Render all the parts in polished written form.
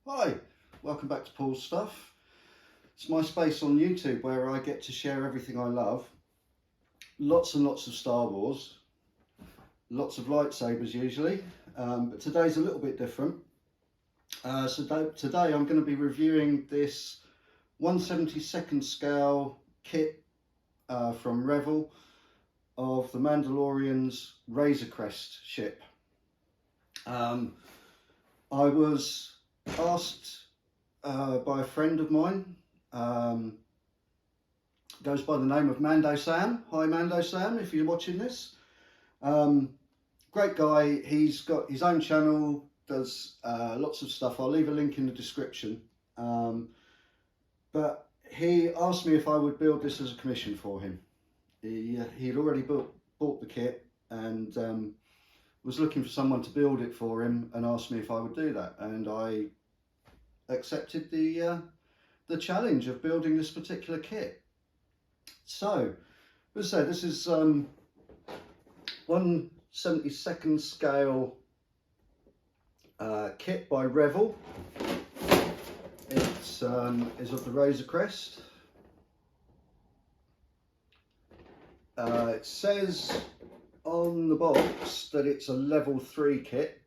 Hi, welcome back to Paul's Stuff. It's my space on YouTube where I get to share everything I love. Lots and lots of Star Wars, lots of lightsabers usually, but today's a little bit different. Today I'm going to be reviewing this 1/72nd scale kit from Revell of the Mandalorian's Crest ship. I was asked by a friend of mine, goes by the name of Mando Sam. Hi Mando Sam, if you're watching this. Great guy, he's got his own channel, does lots of stuff. I'll leave a link in the description. But he asked me if I would build this as a commission for him. He'd already bought the kit and was looking for someone to build it for him and asked me if I would do that, and I accepted the challenge of building this particular kit. So, as I said, this is 1/72nd scale kit by Revell. It is of the Crest. It says on the box that it's a level 3 kit,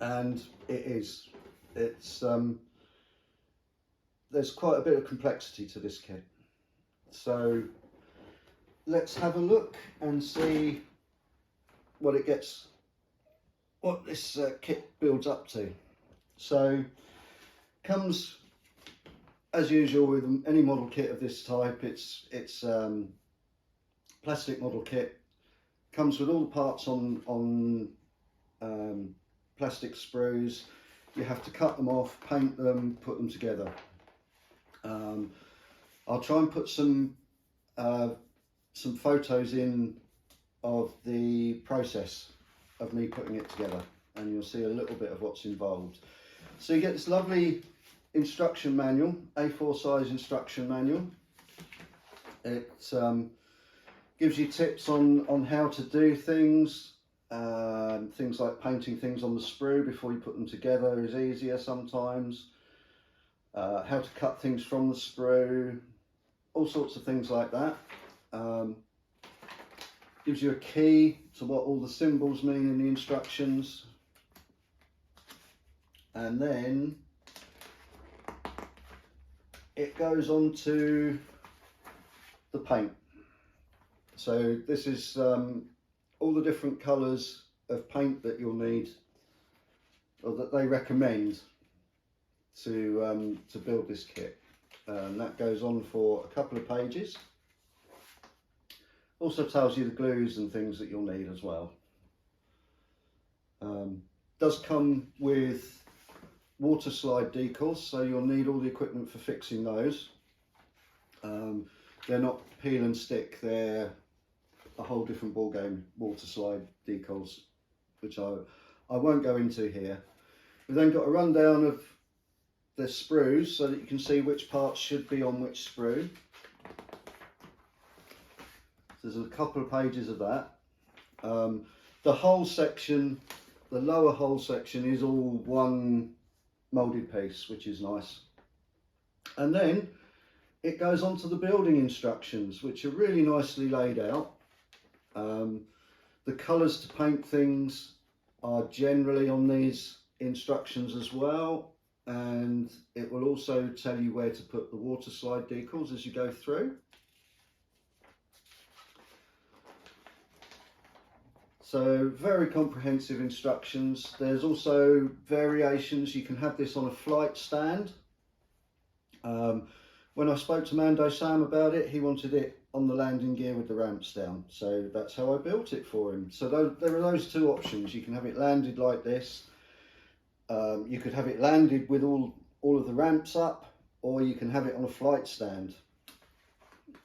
and it is. It's there's quite a bit of complexity to this kit, so let's have a look and see what this kit builds up to. So comes as usual with any model kit of this type. It's plastic model kit, comes with all the parts on plastic sprues. You have to cut them off, paint them, put them together. I'll try and put some photos in of the process of me putting it together, and you'll see a little bit of what's involved. So you get this lovely instruction manual, A4 size instruction manual. It gives you tips on how to do things. Things like painting things on the sprue before you put them together is easier sometimes. How to cut things from the sprue, all sorts of things like that. Gives you a key to what all the symbols mean in the instructions. And then it goes on to the paint. So this is all the different colours of paint that you'll need, or that they recommend to build this kit. That goes on for a couple of pages. Also tells you the glues and things that you'll need as well. Does come with water slide decals, so you'll need all the equipment for fixing those. They're not peel and stick, they're a whole different ball game, water slide decals, which I won't go into here. We've then got a rundown of the sprues so that you can see which parts should be on which sprue. So there's a couple of pages of that. The whole section, the lower whole section, is all one moulded piece, which is nice. And then it goes on to the building instructions, which are really nicely laid out. The colours to paint things are generally on these instructions as well, and it will also tell you where to put the water slide decals as you go through. So very comprehensive instructions. There's also variations. You can have this on a flight stand. When I spoke to Mando Sam about it, he wanted it on the landing gear with the ramps down, so that's how I built it for him. So there are those two options. You can have it landed like this. You could have it landed with all of the ramps up, or you can have it on a flight stand.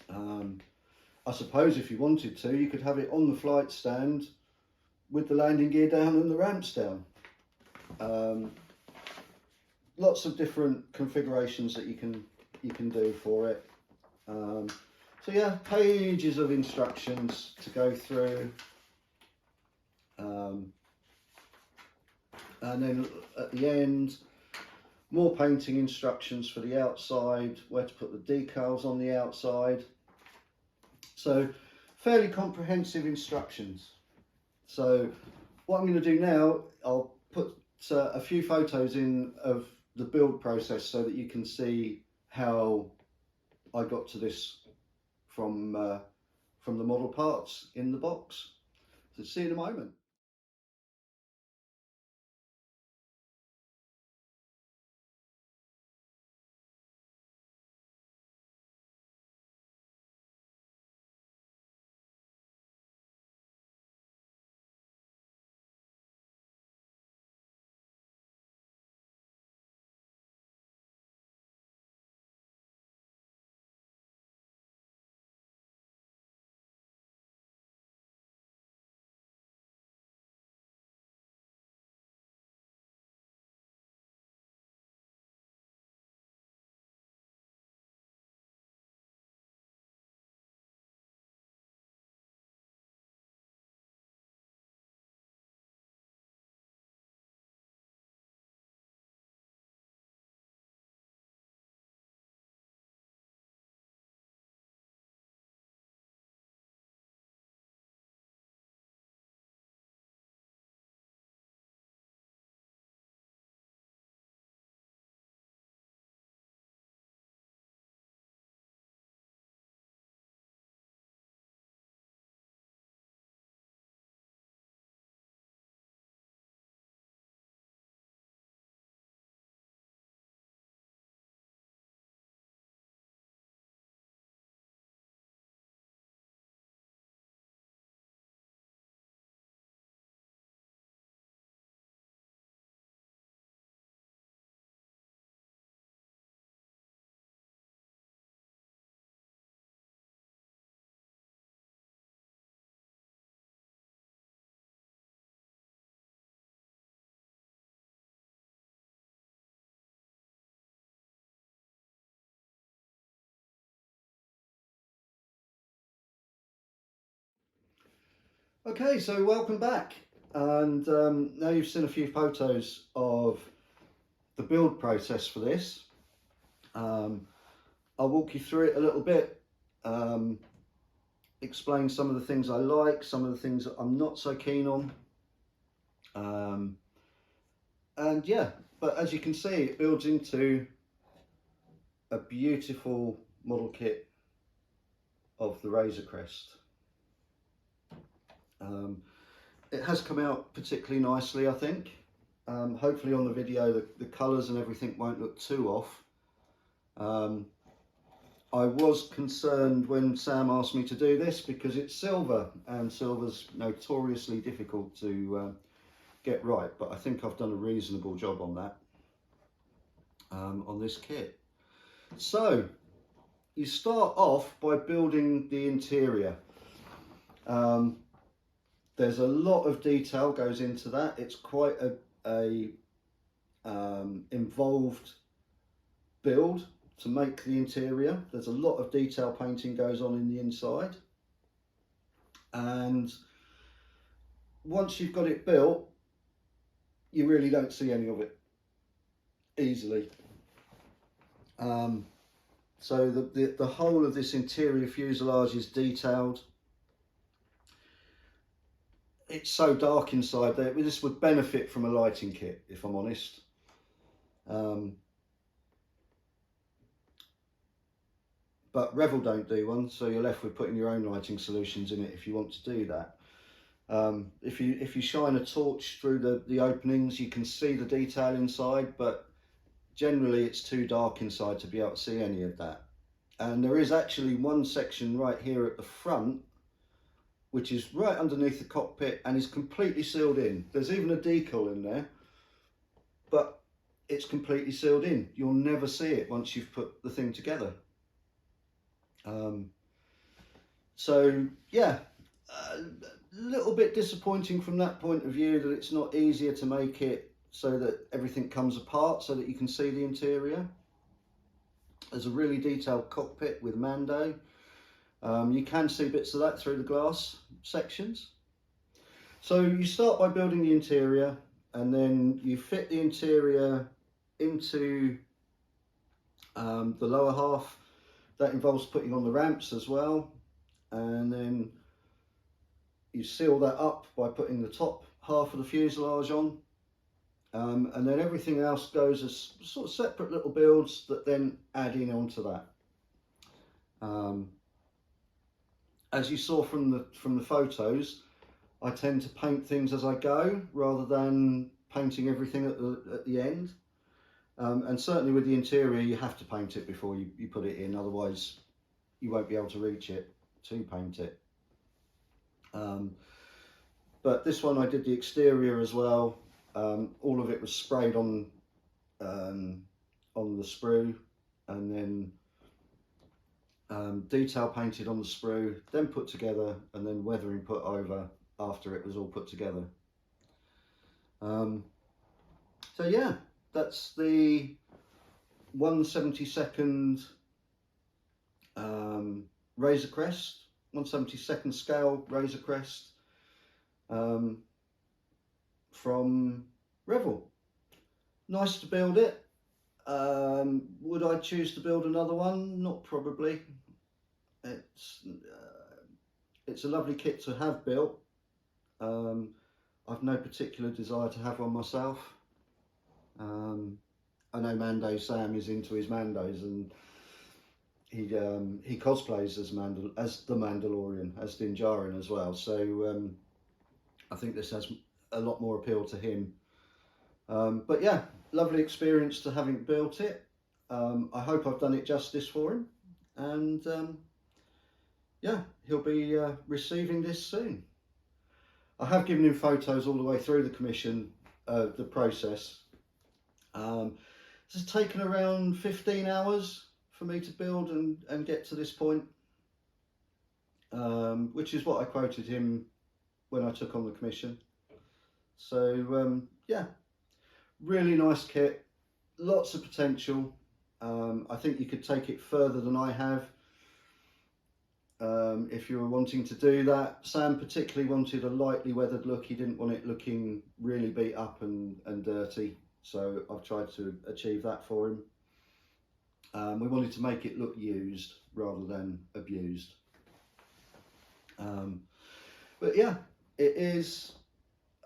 I suppose if you wanted to, you could have it on the flight stand with the landing gear down and the ramps down. Lots of different configurations that you can do for it. So yeah, pages of instructions to go through. And then at the end, more painting instructions for the outside, where to put the decals on the outside. So fairly comprehensive instructions. So what I'm going to do now, I'll put a few photos in of the build process so that you can see how I got to this from the model parts in the box. So see you in a moment. Okay, so welcome back, and now you've seen a few photos of the build process for this. I'll walk you through it a little bit, explain some of the things I like, some of the things that I'm not so keen on, and yeah, but as you can see, it builds into a beautiful model kit of the Razor Crest. It has come out particularly nicely, I think. Hopefully on the video the colours and everything won't look too off. I was concerned when Sam asked me to do this because it's silver, and silver's notoriously difficult to get right, but I think I've done a reasonable job on that, on this kit. So you start off by building the interior. There's a lot of detail goes into that. It's quite a involved build to make the interior. There's a lot of detail painting goes on in the inside, and once you've got it built, you really don't see any of it easily. So the whole of this interior fuselage is detailed. It's so dark inside there. This would benefit from a lighting kit, if I'm honest. But Revell don't do one, so you're left with putting your own lighting solutions in it if you want to do that. If you shine a torch through the openings, you can see the detail inside, but generally it's too dark inside to be able to see any of that. And there is actually one section right here at the front which is right underneath the cockpit and is completely sealed in. There's even a decal in there, but it's completely sealed in. You'll never see it once you've put the thing together. So yeah, a little bit disappointing from that point of view, that it's not easier to make it so that everything comes apart so that you can see the interior. There's a really detailed cockpit with Mando. You can see bits of that through the glass sections. So you start by building the interior. and then you fit the interior into the lower half. That involves putting on the ramps as well, and then you seal that up by putting the top half of the fuselage on, and then everything else goes as sort of separate little builds that then add in onto that. As you saw from the photos, I tend to paint things as I go rather than painting everything at the end. And certainly with the interior, you have to paint it before you put it in, otherwise you won't be able to reach it to paint it. But this one I did the exterior as well. All of it was sprayed on the sprue, and then detail painted on the sprue, then put together, and then weathering put over after it was all put together. So yeah, that's the 1/72nd Razor Crest, 1/72nd scale Razor Crest from Revell. Nice to build it. Would I choose to build another one? Not probably. It's a lovely kit to have built. I've no particular desire to have one myself. I know Mando Sam is into his Mandos, and he cosplays as the Mandalorian, as Din Djarin as well. So I think this has a lot more appeal to him. But yeah, lovely experience to having built it. I hope I've done it justice for him, and yeah, he'll be receiving this soon. I have given him photos all the way through the commission, the process. This has taken around 15 hours for me to build and get to this point, which is what I quoted him when I took on the commission. So yeah, really nice kit, lots of potential. I think you could take it further than I have if you were wanting to do that. Sam particularly wanted a lightly weathered look. He didn't want it looking really beat up and dirty, so I've tried to achieve that for him. We wanted to make it look used rather than abused. But yeah, it is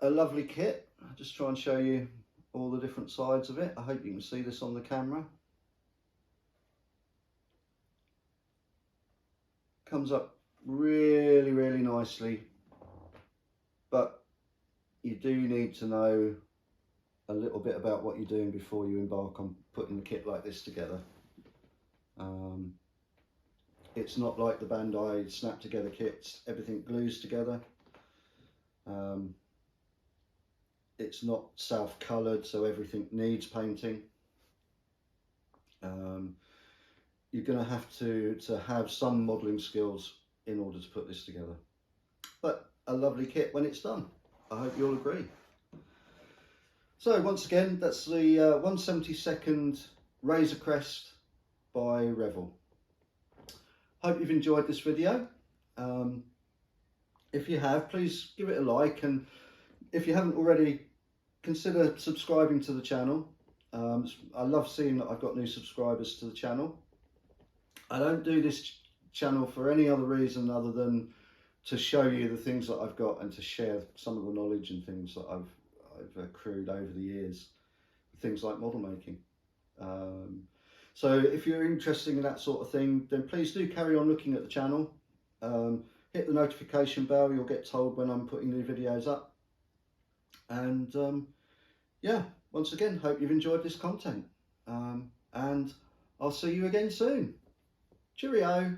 a lovely kit. I'll just try and show you all the different sides of it. I hope you can see this on the camera. Comes up really, really nicely, but you do need to know a little bit about what you're doing before you embark on putting the kit like this together. It's not like the Bandai snap together kits, everything glues together. It's not self-coloured, so everything needs painting. You're going to have to have some modelling skills in order to put this together. But a lovely kit when it's done. I hope you'll agree. So once again, that's the 1/72nd Razor Crest by Revell. Hope you've enjoyed this video. If you have, please give it a like, and if you haven't already, consider subscribing to the channel. I love seeing that I've got new subscribers to the channel. I don't do this channel for any other reason other than to show you the things that I've got and to share some of the knowledge and things that I've accrued over the years, things like model making. So if you're interested in that sort of thing, then please do carry on looking at the channel. Hit the notification bell, you'll get told when I'm putting new videos up. And yeah, once again, hope you've enjoyed this content, and I'll see you again soon. Cheerio.